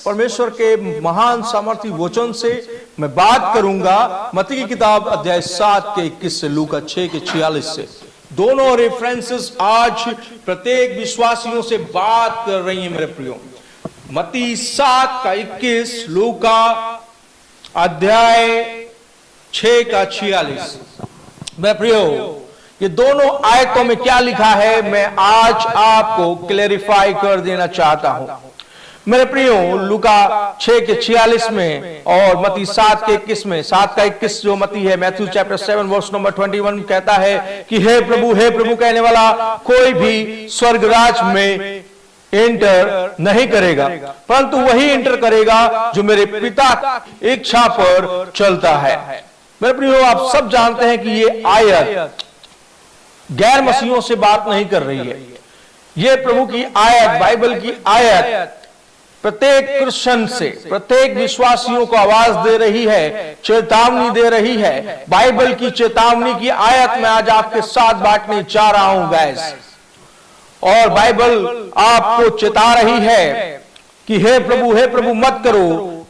परमेश्वर के महान सामर्थी वचन से मैं बात करूंगा मत्ती की किताब अध्याय 7 के 21 से लूका 6 के 46 से। दोनों रेफरेंसेस आज प्रत्येक विश्वासियों से बात कर रही हैं मेरे प्रियो। मत्ती 7 का 21, लूका अध्याय 6 का 46। मेरे प्रियो, ये दोनों आयतों में क्या लिखा है मैं आज आपको क्लेरिफाई कर देना चाहता हूं। मेरे प्रियो, लूका 6 के 46 में और मत्ती 7 के 21 में, 7 का 21 जो मत्ती है, मैथ्यू चैप्टर 7 वर्स नंबर 21 कहता है कि हे प्रभु कहने वाला कोई भी स्वर्गराज में एंटर नहीं करेगा, परंतु वही एंटर करेगा जो मेरे पिता इच्छा पर चलता है। मेरे प्रियो, आप सब जानते हैं कि ये आयत गैर मसीहों से बात नहीं कर रही है। ये प्रभु की आयत, बाइबल की आयत प्रत्येक क्रिश्चियन से, प्रत्येक विश्वासियों को आवाज दे रही है, चेतावनी दे रही है। बाइबल की चेतावनी की आयत मैं आज आपके साथ बांटने जा रहा हूं गैस। और बाइबल आपको चेता रही है कि हे प्रभु मत करो,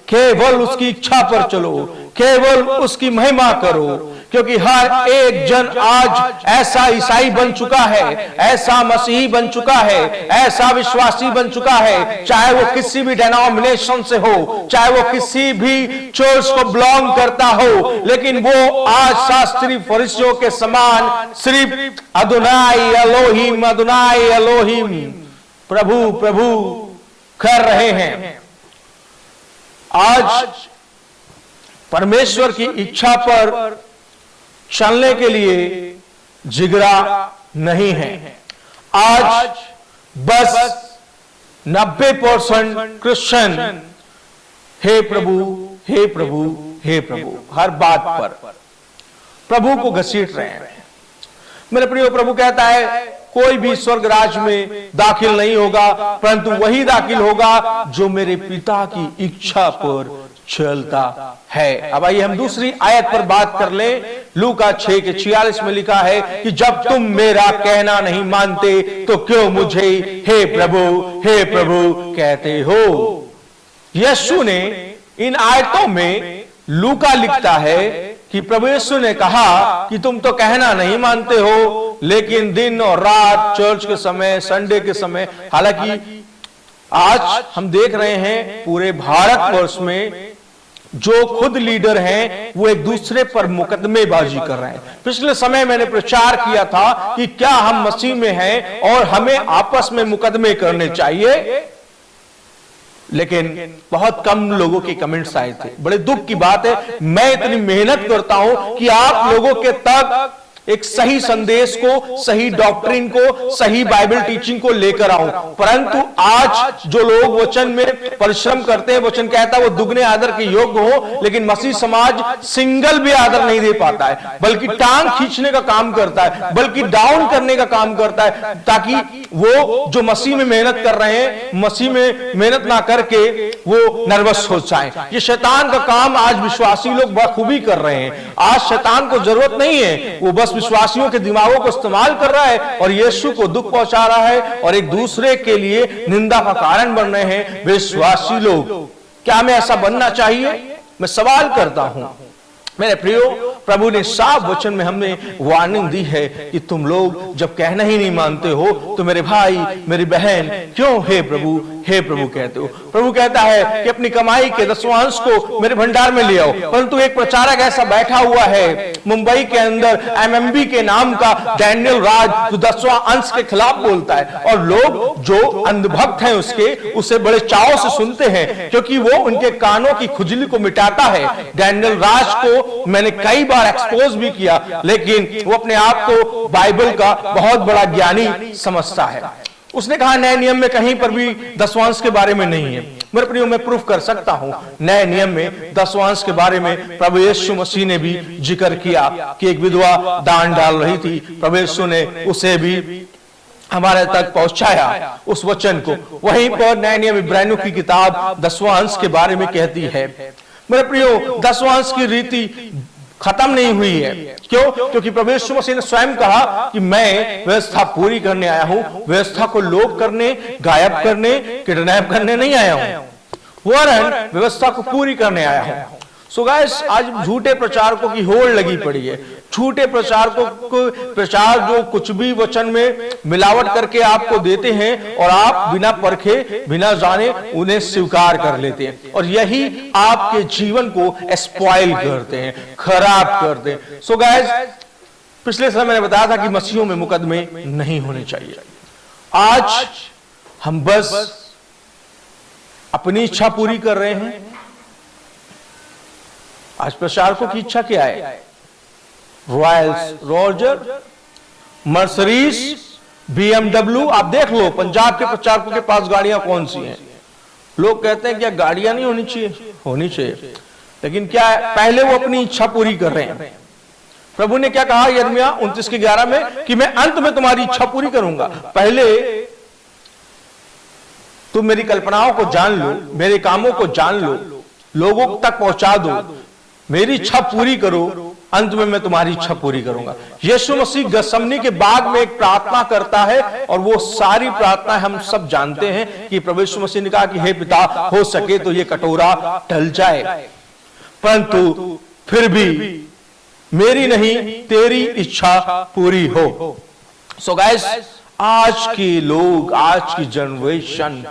केवल उसकी इच्छा पर चलो, केवल उसकी महिमा करो, क्योंकि हर एक जन आज ऐसा ईसाई बन चुका है, ऐसा मसीही बन चुका है, ऐसा विश्वासी बन चुका है, चाहे वो किसी भी डिनोमिनेशन से हो, चाहे वो किसी भी चर्च को बिलोंग करता हो, लेकिन वो आज शास्त्री फरीसियों के समान सिर्फ अदोनाई एलोहिम प्रभु कर रहे हैं। आज परमेश्वर की इच्छा पर चलने के लिए जिगरा नहीं है। आज बस 90% क्रिश्चियन हे प्रभु हर बात पर प्रभु को घसीट रहे हैं। मेरे प्रिय, प्रभु कहता है कोई भी स्वर्ग राज में दाखिल नहीं होगा, परंतु वही दाखिल होगा जो मेरे पिता की इच्छा पर चलता है। अब आइए हम दूसरी आयत पर बात कर लें। लूका 6 के 46 में लिखा है कि जब तुम मेरा कहना नहीं मानते तो क्यों मुझे हे प्रभु कहते हो। यीशु ने इन आयतों में, लूका लिखता है कि प्रभु यीशु ने कहा कि तुम तो कहना नहीं मानते हो, लेकिन दिन और रात, चर्च के समय, संडे के समय, हालांकि आज हम देख रहे हैं पूरे भारतवर्ष में जो खुद लीडर हैं वो एक दूसरे पर मुकदमेबाजी कर रहे हैं। पिछले समय मैंने प्रचार किया था कि क्या हम मसीह में हैं और हमें आपस में मुकदमे करने चाहिए, लेकिन बहुत कम लोगों के कमेंट्स आए थे। बड़े दुख की बात है, मैं इतनी मेहनत करता हूं कि आप लोगों के तक एक सही संदेश को, सही डॉक्ट्रिन को, सही बाइबल टीचिंग को लेकर आऊं, परंतु आज जो लोग वचन में परिश्रम करते हैं, वचन कहता है वो दुगने आदर के योग्य हो, लेकिन मसीह समाज सिंगल भी आदर नहीं दे पाता है, बल्कि टांग खींचने का काम करता है, बल्कि डाउन करने का काम करता है, ताकि वो जो मसीह में मेहनत कर रहे हैं, मसीह में मेहनत ना करके वो नर्वस हो जाए। ये शैतान का काम आज विश्वासी लोग बखूबी कर रहे हैं। आज शैतान को जरूरत नहीं है, वो बस विश्वासियों के दिमागों को इस्तेमाल कर रहा है और यीशु को दुख पहुंचा रहा है और एक दूसरे के लिए निंदा का कारण बन रहे हैं विश्वासी लोग। क्या हमें ऐसा बनना चाहिए? मैं सवाल करता हूं। मेरे प्रियो, प्रभु ने साफ वचन में हमें वार्निंग दी है कि तुम लोग जब कहना ही नहीं मानते हो तो मेरे भाई, मेरी बहन क्यों हे प्रभु कहते हो। प्रभु कहता है कि अपनी कमाई के 10वां अंश को मेरे भंडार में ले आओ, परंतु एक प्रचारक ऐसा बैठा हुआ है मुंबई के अंदर, एमएमबी के नाम का डैनियल राज, जो 10वां अंश के खिलाफ बोलता है, और लोग जो अंधभक्त हैं उसे बड़े चाव से सुनते हैं, क्योंकि वो उनके कानों की खुजली को मिटाता है। डैनियल राज को मैंने कई बार एक्सपोज भी किया, लेकिन वो अपने आप को बाइबल का बहुत बड़ा ज्ञानी समझता है। उसने कहा नए नियम में कहीं पर भी 10वां अंश के बारे में नहीं है। मेरे प्रियो, मैं प्रूफ कर सकता हूं। नए नियम में 10वां अंश के बारे में प्रभु यीशु मसीह ने भी जिक्र किया कि एक विधवा दान डाल रही थी, प्रभु यीशु ने उसे भी हमारे तक पहुंचाया उस वचन को। वहीं पर नए नियम इब्रानियों की किताब 10वां अंश के बारे में कहती है। मेरे प्रियो, 10वां अंश की रीति खत्म नहीं हुई है। क्यों? क्योंकि प्रभु यीशु मसीह ने स्वयं कहा कि मैं व्यवस्था पूरी करने आया हूं, व्यवस्था को लोप करने, गायब करने, किडनैप करने नहीं आया हूं। वरन व्यवस्था को पूरी करने आया हूं। सो गाइस, आज झूठे प्रचारकों की होड़ लगी पड़ी है। झूठे प्रचारकों को प्रचार जो कुछ भी वचन में मिलावट करके आपको देते हैं और आप बिना परखे बिना जाने उन्हें स्वीकार कर लेते हैं, और यही आपके जीवन को स्पॉइल करते हैं, खराब करते हैं। सो गाइस, पिछले समय मैंने बताया था कि मसीहों में मुकदमे नहीं होने चाहिए। आज हम बस अपनी इच्छा पूरी कर रहे हैं। आज प्रचारकों की इच्छा क्या है? Royals, Roger, Mercedes, BMW। आप देख लो पंजाब के प्रचारकों के पास गाड़ियां कौन सी हैं। लोग कहते हैं क्या गाड़ियां नहीं होनी चाहिए? होनी चाहिए, लेकिन क्या है, पहले वो अपनी इच्छा पूरी कर रहे हैं। प्रभु ने क्या कहा यिर्मयाह 29:11 में कि मैं अंत में तुम्हारी इच्छा पूरी करूंगा। पहले तुम मेरी कल्पनाओं को जान लो, मेरे कामों को जान लो, लोगों तक पहुंचा दो, मेरी इच्छा पूरी करो, अंत में मैं तुम्हारी इच्छा पूरी करूंगा। यीशु मसीह गसमनी के बाग में एक प्रार्थना करता है, और वो सारी प्रार्थना हम सब जानते हैं कि प्रभु यीशु मसीह ने कहा कि हे पिता, हो सके तो ये कटोरा टल जाए, परंतु फिर भी मेरी नहीं तेरी इच्छा पूरी हो। सो गाइस, आज के लोग, आज की जनरेशन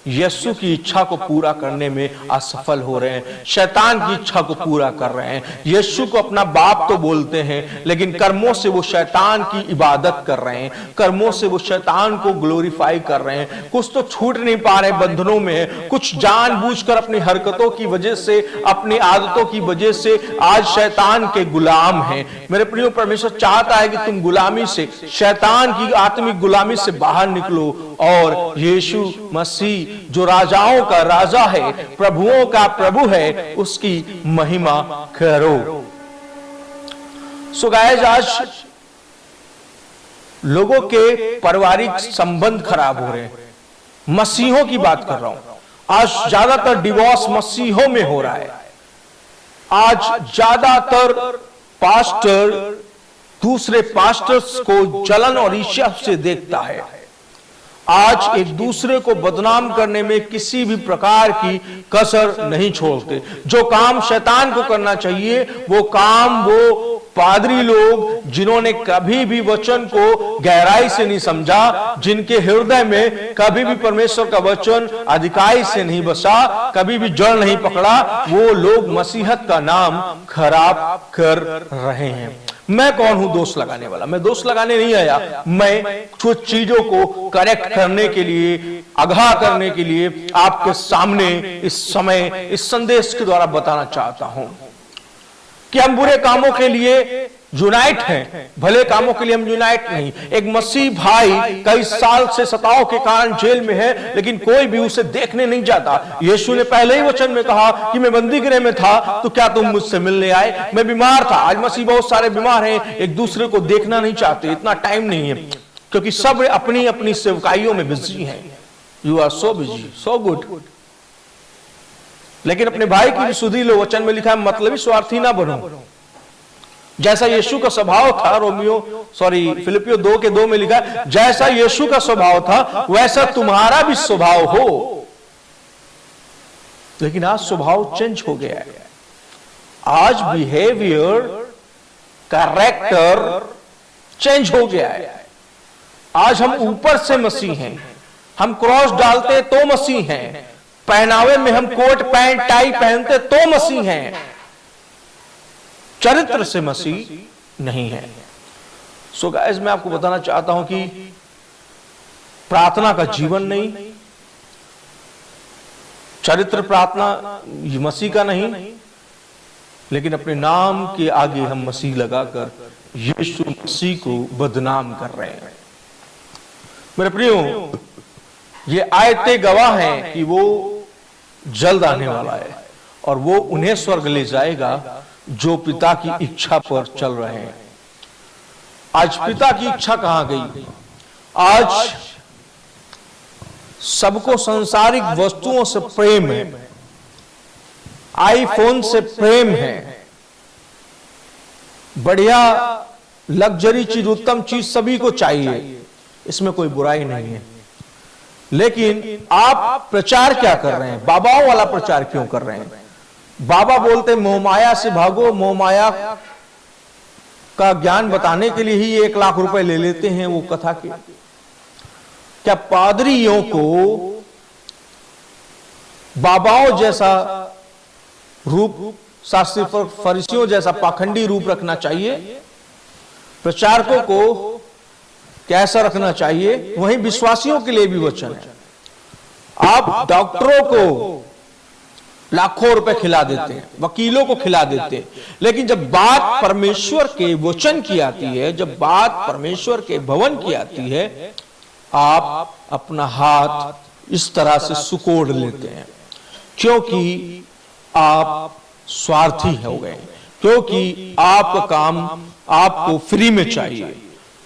यीशु की इच्छा को पूरा करने में असफल हो रहे हैं, शैतान की इच्छा को पूरा कर रहे हैं। यीशु को अपना बाप तो बोलते हैं, लेकिन कर्मों से वो शैतान की इबादत कर रहे हैं, कर्मों से वो शैतान को ग्लोरीफाई कर रहे हैं। कुछ तो छूट नहीं पा रहे, बंधनों में, कुछ जानबूझकर अपनी हरकतों की वजह से, अपनी आदतों की वजह से आज शैतान के गुलाम हैं। मेरे प्रियो, परमेश्वर चाहता है कि तुम गुलामी से, शैतान की आत्मिक गुलामी से बाहर निकलो और यीशु मसीह जो राजाओं का राजा है, प्रभुओं का प्रभु है, उसकी महिमा करो। सो गाइस, आज लोगों के पारिवारिक संबंध खराब हो रहे हैं। मसीहों की बात कर रहा हूं। आज ज्यादातर डिवोर्स मसीहों में हो रहा है। आज ज्यादातर पास्टर दूसरे पास्टर्स को जलन और ईर्ष्या से देखता है। आज एक दूसरे को बदनाम करने में किसी भी प्रकार की कसर नहीं छोड़ते। जो काम शैतान को करना चाहिए, वो काम वो पादरी लोग जिन्होंने कभी भी वचन को गहराई से नहीं समझा, जिनके हृदय में कभी भी परमेश्वर का वचन अधिकाई से नहीं बसा, कभी भी जड़ नहीं पकड़ा, वो लोग मसीहत का नाम खराब कर रहे हैं। मैं कौन हूं दोष लगाने वाला? मैं दोष लगाने नहीं आया, मैं कुछ चीजों को करेक्ट करने के लिए, आगाह करने के लिए आपके सामने इस समय इस संदेश के द्वारा बताना चाहता हूं कि हम बुरे कामों के लिए यूनाइट हैं, भले कामों के लिए हम यूनाइट नहीं। एक मसीह भाई कई साल से सताव के कारण जेल में है, लेकिन कोई भी उसे देखने नहीं जाता। यीशु ने पहले ही वचन में कहा कि मैं बंदी गृह में था तो क्या तुम मुझसे मिलने आए? मैं बीमार था। आज मसीह बहुत सारे बीमार हैं, एक दूसरे को देखना नहीं चाहते, इतना टाइम नहीं है, क्योंकि सब अपनी अपनी सेवकाइयों में बिजी हैं। You are so busy, so good, लेकिन अपने भाई की भी सुधी लो। वचन में लिखा है मतलबी स्वार्थी ना बनो। जैसा यीशु का स्वभाव था, फिलिपियो 2:2 में लिखा है, जैसा यीशु का स्वभाव था वैसा तुम्हारा भी स्वभाव हो। लेकिन आज स्वभाव चेंज हो गया है। आज बिहेवियर, कैरेक्टर चेंज हो गया है। आज हम ऊपर से मसीह हैं, हम क्रॉस डालते तो मसीह हैं, पहनावे में हम कोट पैंट टाई पहनते तो मसीह हैं, चरित्र से मसीह नहीं है। सो गाइस, मैं आपको बताना चाहता हूं कि प्रार्थना का जीवन नहीं, चरित्र प्रार्थना मसीह का नहीं, लेकिन अपने नाम के आगे हम मसीह लगाकर यीशु मसीह को बदनाम कर रहे हैं। मेरे प्रियो, ये आयतें गवाह हैं कि वो जल्द आने वाला है और वो उन्हें स्वर्ग ले जाएगा जो पिता की इच्छा पर चल रहे हैं। आज पिता की इच्छा कहां गई? आज सबको सांसारिक वस्तुओं से प्रेम है, आईफोन से प्रेम है, बढ़िया लग्जरी चीज, उत्तम चीज सभी को चाहिए, इसमें कोई बुराई नहीं है। लेकिन आप प्रचार क्या कर रहे हैं? बाबाओं वाला प्रचार क्यों कर रहे हैं? बाबा बोलते मोहमाया से भागो, मोहमाया का ज्ञान बताने के लिए ही 1 लाख रुपए ले लेते हैं वो कथा के। क्या पादरियों को बाबाओं जैसा रूप, शास्त्री फरीसियों जैसा पाखंडी रूप रखना चाहिए? प्रचारकों को कैसा रखना चाहिए? वहीं विश्वासियों के लिए भी वचन है। आप डॉक्टरों को लाखों रुपए खिला देते हैं, वकीलों को खिला देते हैं, लेकिन जब बात परमेश्वर के वचन की आती है, जब बात परमेश्वर के भवन की आती है, आप अपना हाथ इस तरह से सुकोड़ लेते हैं, क्योंकि आप स्वार्थी हो गए, क्योंकि आपका काम आपको फ्री में चाहिए।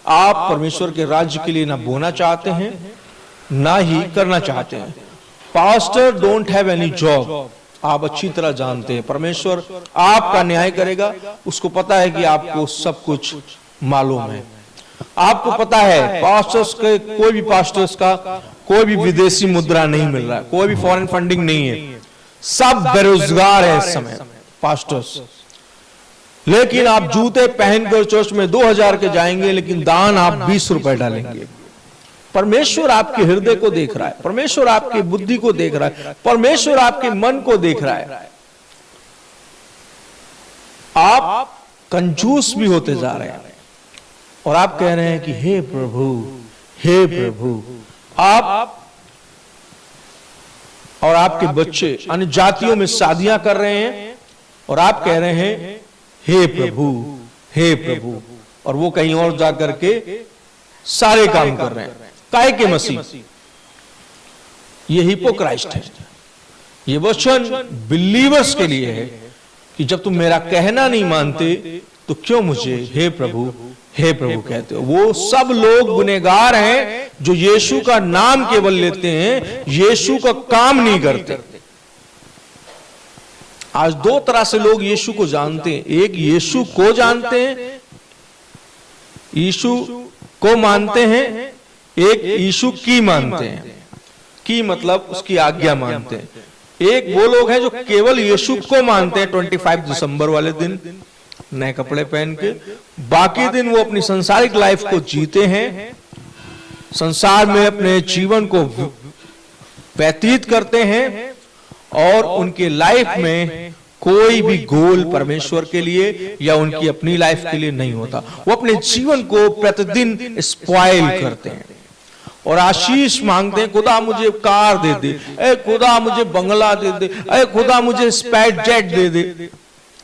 आप परमेश्वर के राज्य के लिए ना बोना चाहते हैं, ना ही करना चाहते हैं। Pastor don't have any job, आप अच्छी तरह जानते हैं। परमेश्वर आपका न्याय करेगा, उसको पता है कि आपको सब कुछ मालूम है। आपको पता है पास्टर्स के, कोई भी पास्टर्स का कोई भी विदेशी मुद्रा नहीं मिल रहा है, कोई भी फॉरेन फंडिंग नहीं है, सब बेरोजगार है इस समय पास्टर्स। लेकिन आप जूते पहनकर चर्च में 2000 के जाएंगे, लेकिन दान आप 20 रुपए डालेंगे। परमेश्वर आपके हृदय को देख रहा है, परमेश्वर आपकी बुद्धि को देख रहा है, परमेश्वर आपके मन को देख रहा है। आप कंजूस भी होते जा रहे हैं और आप कह रहे हैं कि हे प्रभु, हे प्रभु। आप और आपके बच्चे अन्य जातियों में शादियां कर रहे हैं और आप कह रहे हैं हे प्रभु, हे प्रभु, और वो कहीं और जाकर के सारे काम कर रहे हैं। काहे के मसीह? ये हिपोक्राइस्ट है। ये वचन बिलीवर्स के लिए है कि जब तुम मेरा कहना नहीं मानते तो क्यों मुझे हे प्रभु, हे प्रभु कहते हो? वो सब लोग गुनहगार हैं जो यीशु का नाम केवल लेते हैं, यीशु का काम नहीं करते। आज 2 तरह से लोग यीशु को जानते हैं। एक यीशु को जानते हैं, यीशु को मानते हैं, एक यीशु की मानते हैं। की मतलब उसकी आज्ञा मानते हैं। एक वो लोग हैं जो केवल यीशु को मानते हैं 25 दिसंबर वाले दिन नए कपड़े पहन के, बाकी दिन वो अपनी संसारिक लाइफ को जीते हैं, संसार में अपने जीवन को व्यतीत करते हैं और उनके लाइफ में कोई भी गोल परमेश्वर के लिए या उनकी अपनी लाइफ के लिए नहीं होता। वो अपने जीवन को प्रतिदिन स्पॉइल करते हैं और आशीष मांगते हैं, खुदा मुझे कार दे दे, ए खुदा मुझे बंगला दे दे, ए खुदा मुझे स्पाइस जेट दे दे।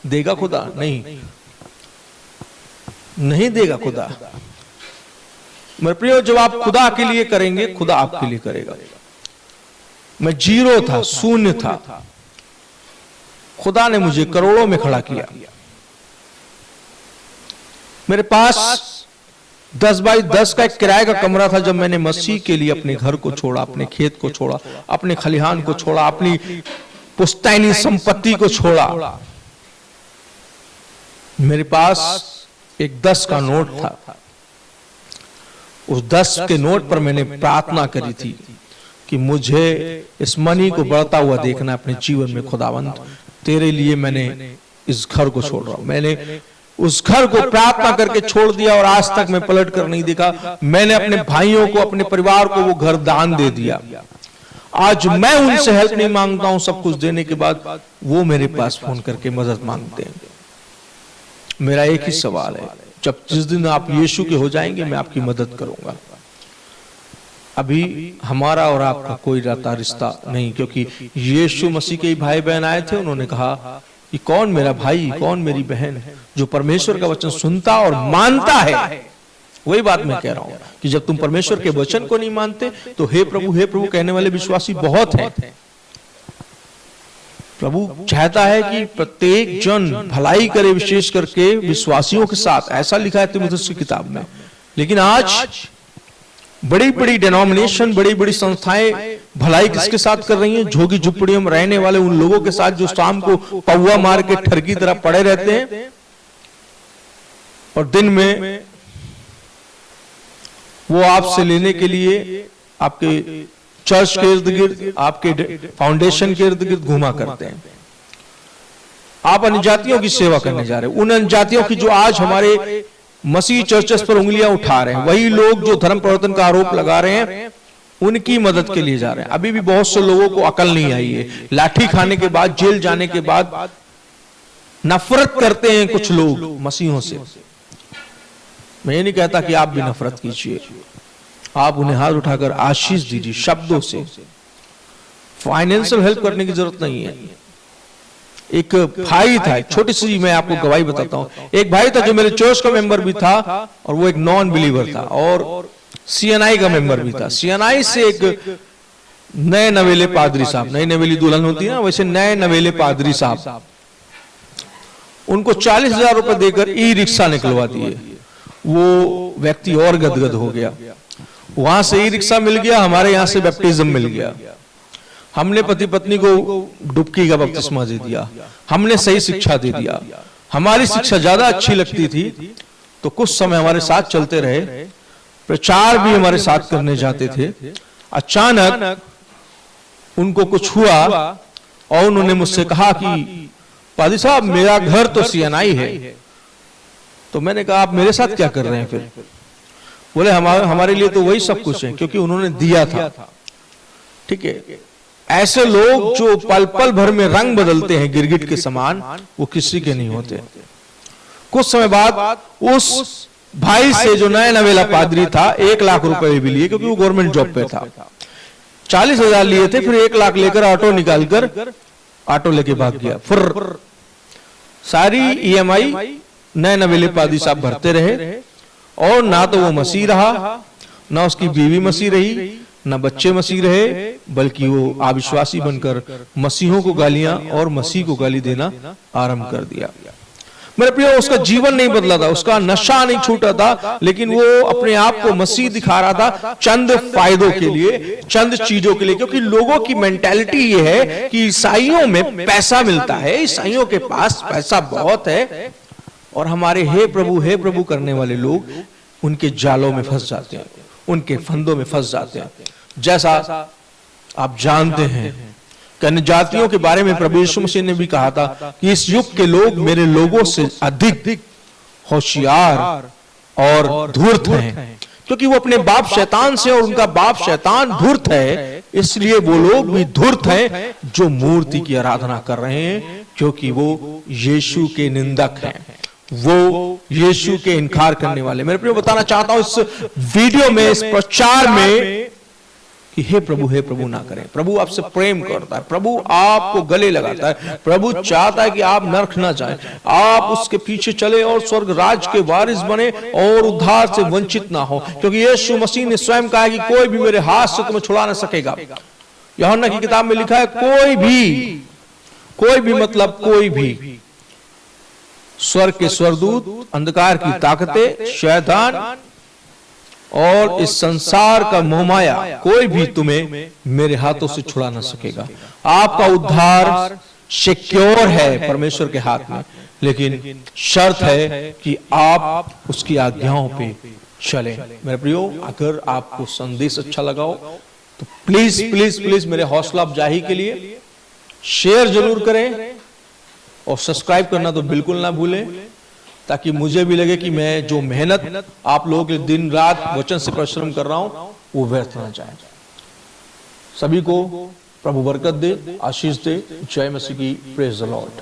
देगा खुदा? नहीं, नहीं देगा खुदा। मेरे प्रियो, जब आप खुदा के लिए करेंगे, खुदा आपके लिए करेगा। मैं जीरो था, शून्य था, खुदा ने मुझे करोड़ों में खड़ा किया। मेरे पास 10 बाई 10 का एक किराए का कमरा था जब मैंने मसीह के लिए अपने घर को छोड़ा, अपने खेत को छोड़ा, अपने खलिहान को छोड़ा, अपनी पुश्तैनी संपत्ति को छोड़ा। मेरे पास एक 10 का नोट था। उस 10 के नोट पर मैंने प्रार्थना करी थी कि मुझे इस मनी को बढ़ता हुआ देखना अपने जीवन में। खुदावंत, तेरे लिए मैंने इस घर को छोड़ रहा हूं। मैंने उस घर को प्रार्थना करके छोड़ दिया और आज तक मैं पलट कर नहीं देखा। मैंने अपने भाइयों को, अपने परिवार को वो घर दान दे दिया। आज मैं उनसे हेल्प नहीं मांगता हूं, सब कुछ देने के बाद वो मेरे पास फोन करके मदद मांगते हैं। मेरा एक ही सवाल है, जब जिस दिन आप यीशु के हो जाएंगे मैं आपकी मदद करूंगा। अभी हमारा और आपका कोई रिश्ता नहीं, क्योंकि यीशु मसीह के भाई बहन आए थे, उन्होंने कहा कि कौन मेरा भाई, कौन मेरी बहन जो परमेश्वर का वचन सुनता और मानता है। वही बात मैं कह रहा हूं कि जब तुम परमेश्वर के वचन को नहीं मानते तो हे प्रभु कहने वाले विश्वासी बहुत हैं। प्रभु चाहता है कि प्रत्येक जन भलाई करे, विशेष करके विश्वासियों के साथ। ऐसा लिखा है तीमुथियुस की किताब में। लेकिन आज बड़ी बड़ी डिनोमिनेशन, बड़ी बड़ी संस्थाएं भलाई किसके साथ कर रही हैं? झोगी झुपड़ियों में रहने वाले उन लोगों के साथ जो शाम को पौवा मार के ठर की तरह पड़े रहते हैं और दिन में वो आपसे लेने के लिए आपके चर्च के इर्द गिर्द, आपके फाउंडेशन के इर्द गिर्द घूमा करते हैं। आप अन्य जातियों की सेवा करने जा रहे हैं, उन अन्य जातियों की जो आज हमारे मसीह चर्चेस पर उंगलियां उठा रहे हैं, वही लोग जो धर्म परिवर्तन का आरोप लगा रहे हैं, उनकी मदद के लिए जा रहे हैं। अभी भी बहुत से लोगों को अकल नहीं आई है, लाठी खाने के बाद, जेल जाने के बाद नफरत करते हैं कुछ लोग मसीहों से। मैं ये नहीं कहता कि आप भी नफरत कीजिए, आप उन्हें हाथ उठाकर आशीष दीजिए शब्दों से। फाइनेंशियल हेल्प करने की जरूरत नहीं है। एक भाई था, एक छोटी सी मैं आपको गवाही बताता हूं। एक भाई था जो मेरे चर्च का मेंबर भी था, और वो एक नॉन बिलीवर था, और सीएनआई का मेंबर भी था। सीएनआई से एक नए नवेले पादरी साहब, नई नवेली दुल्हन होती है ना, वैसे नए नवेले पादरी साहब, उनको 40,000 रुपए देकर ई रिक्शा निकलवा दिए। वो व्यक्ति और गदगद हो गया। वहां से ई रिक्शा मिल गया, हमारे यहां से बैप्टिज्म मिल गया। हमने पति पत्नी को डुबकी का बपतिस्मा दे दिया, हमने सही शिक्षा दे दिया। हमारी शिक्षा ज्यादा अच्छी लगती थी, तो कुछ समय हमारे साथ चलते रहे, प्रचार भी हमारे साथ करने जाते थे। अचानक उनको कुछ हुआ और उन्होंने मुझसे कहा कि पादी साहब, मेरा घर तो सीएनआई है। तो मैंने कहा, आप मेरे साथ क्या कर रहे हैं फिर? बोले, हमारे लिए तो वही सब कुछ है, क्योंकि उन्होंने दिया था। ठीक है, ऐसे लोग जो पल पल भर में रंग बदलते हैं गिरगिट के समान, वो किसी के नहीं होते। कुछ समय बाद उस भाई से, जो नया नवेला पादरी था, 1 लाख रुपए भी लिए, क्योंकि वो गवर्नमेंट जॉब पे था। 40,000 लिए थे, फिर 1 लाख लेकर ऑटो निकालकर ऑटो लेके भाग गया। फिर सारी ईएमआई नए नवेले पादरी साहब भरते रहे, और ना तो वो मसीह रहा, ना उसकी बीवी मसीह रही, ना बच्चे मसीह रहे, बल्कि वो अविश्वासी बनकर मसीहों को गालियां और मसीह को गाली देना आरंभ कर दिया। मेरे प्रियो, उसका जीवन नहीं बदला था, उसका नशा नहीं छूटा था, लेकिन वो अपने आप को मसीह दिखा रहा था चंद फायदों के लिए, चंद चीजों के लिए। क्योंकि लोगों की मेंटालिटी ये है कि ईसाइयों में पैसा मिलता है, ईसाइयों के पास पैसा बहुत है, और हमारे हे प्रभु करने वाले लोग उनके जालों में फंस जाते हैं, उनके फंदों में फंस जाते हैं। जैसा आप जानते हैं कि अन्य जातियों के बारे में प्रभु यीशु मसीह ने भी कहा था कि इस युग के लोग मेरे लोगों से अधिक होशियार और धूर्त हैं, क्योंकि वो अपने बाप शैतान से, और उनका बाप शैतान धूर्त है, इसलिए वो लोग भी धूर्त हैं जो मूर्ति की आराधना कर रहे हैं, क्योंकि वो यीशु के निंदक हैं, वो यीशु के इनकार करने वाले। मेरे प्रिय, बताना चाहता हूं इस वीडियो में, इस प्रचार में, कि हे प्रभु ना करें। प्रभु आपसे प्रेम करता है, प्रभु आपको गले लगाता है, प्रभु चाहता है कि आप नरक ना जाएं, आप उसके पीछे चले और स्वर्ग राज के वारिस बने और उद्धार से वंचित ना हो, क्योंकि यीशु मसीह ने स्वयं कहा कि कोई भी मेरे हाथ से तुम्हें छुड़ा ना सकेगा। यूहन्ना की किताब में लिखा है, कोई भी मतलब कोई भी, स्वर्ग के स्वर्गदूत, अंधकार की ताकतें, शैतान और इस संसार का मोहमाया, कोई भी तुम्हें मेरे हाथों से छुड़ा ना सकेगा। आपका उद्धार सिक्योर है परमेश्वर के हाथ में, लेकिन शर्त है कि आप उसकी आज्ञाओं पे चलें। मेरे प्रियो, अगर आपको संदेश अच्छा लगा हो तो प्लीज मेरे हौसला अफजाई के लिए शेयर जरूर करें, और सब्सक्राइब करना तो बिल्कुल ना भूलें, ताकि मुझे भी लगे कि मैं जो मेहनत आप लोगों के दिन रात वचन से परिश्रम कर रहा हूं वो व्यर्थ ना जाए। सभी को प्रभु बरकत दे, आशीष दे। जय मसीह की। Praise the Lord.